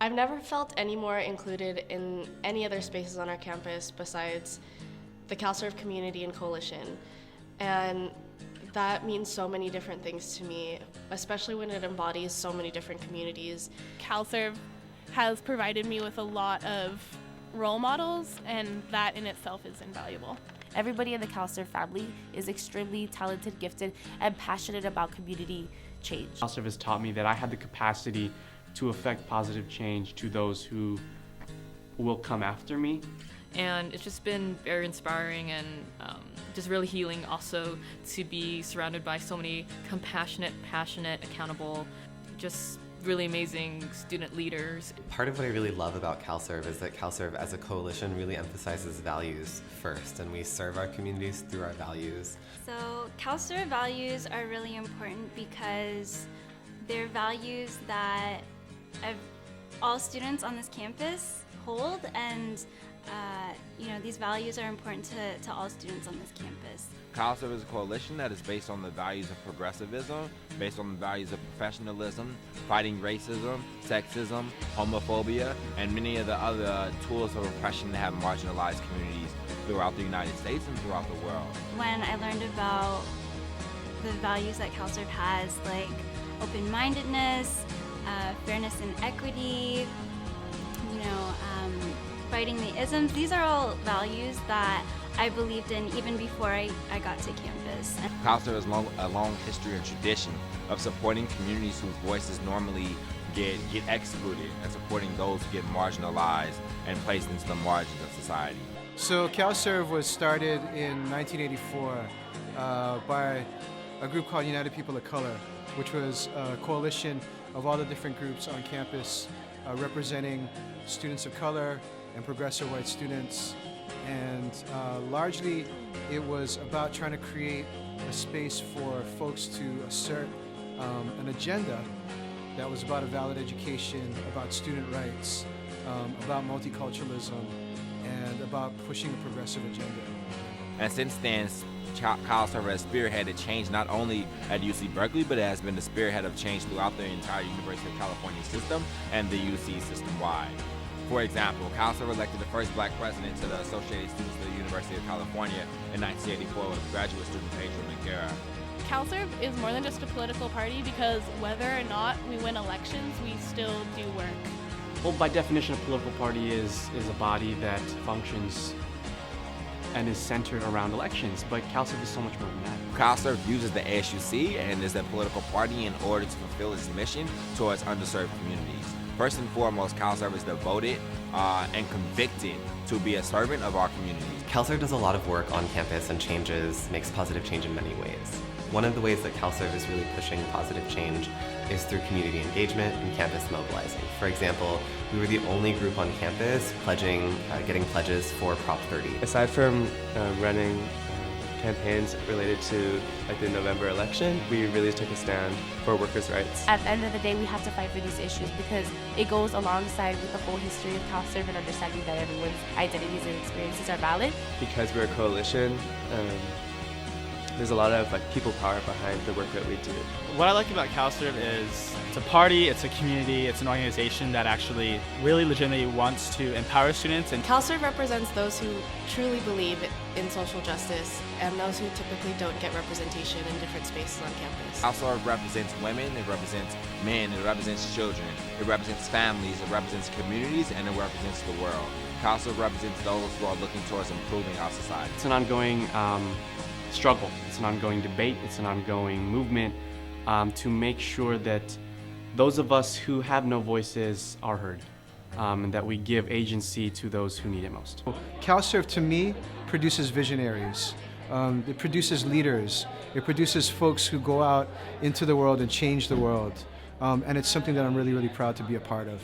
I've never felt any more included in any other spaces on our campus besides the CalSERVE community and coalition. And that means so many different things to me, especially when it embodies so many different communities. CalSERVE has provided me with a lot of role models, and that in itself is invaluable. Everybody in the CalSERVE family is extremely talented, gifted, and passionate about community change. CalSERVE has taught me that I have the capacity to affect positive change to those who will come after me. And it's just been very inspiring and just really healing also to be surrounded by so many compassionate, passionate, accountable, just really amazing student leaders. Part of what I really love about CalSERVE is that CalSERVE as a coalition really emphasizes values first, and we serve our communities through our values. So CalSERVE values are really important because they're values that all students on this campus hold, and these values are important to all students on this campus. CalSERVE is a coalition that is based on the values of progressivism, based on the values of professionalism, fighting racism, sexism, homophobia, and many of the other tools of oppression that have marginalized communities throughout the United States and throughout the world. When I learned about the values that CalSERVE has, like open-mindedness, fairness and equity, fighting the isms, these are all values that I believed in even before I got to campus. CalSERVE has a long history and tradition of supporting communities whose voices normally get excluded and supporting those who get marginalized and placed into the margins of society. So CalSERVE was started in 1984 by a group called United People of Color, which was a coalition of all the different groups on campus representing students of color and progressive white students. And largely it was about trying to create a space for folks to assert an agenda that was about a valid education, about student rights, about multiculturalism, and about pushing a progressive agenda. And since then, CalSERVE has spearheaded change not only at UC Berkeley, but it has been the spearhead of change throughout the entire University of California system and the UC system-wide. For example, CalSERVE elected the first black president to the Associated Students of the University of California in 1984 with graduate student Pedro McGarrett. CalSERVE is more than just a political party because whether or not we win elections, we still do work. Well, by definition, a political party is a body that functions and is centered around elections, but CalSERVE is so much more than that. CalSERVE uses the ASUC and is a political party in order to fulfill its mission towards underserved communities. First and foremost, CalSERVE is devoted and convicted to be a servant of our communities. CalSERVE does a lot of work on campus and makes positive change in many ways. One of the ways that CalSERVE is really pushing positive change is through community engagement and campus mobilizing. For example, we were the only group on campus getting pledges for Prop 30. Aside from running campaigns related to the November election, we really took a stand for workers' rights. At the end of the day, we have to fight for these issues because it goes alongside with the whole history of CalSERVE and understanding that everyone's identities and experiences are valid. Because we're a coalition, there's a lot of people power behind the work that we do. What I like about CalSERVE is it's a party, it's a community, it's an organization that actually really legitimately wants to empower students. And CalSERVE represents those who truly believe in social justice and those who typically don't get representation in different spaces on campus. CalSERVE represents women, it represents men, it represents children, it represents families, it represents communities, and it represents the world. CalSERVE represents those who are looking towards improving our society. It's an ongoing struggle, it's an ongoing debate, it's an ongoing movement to make sure that those of us who have no voices are heard, and that we give agency to those who need it most. CalSERVE, to me, produces visionaries. It produces leaders. It produces folks who go out into the world and change the world. And it's something that I'm really, really proud to be a part of.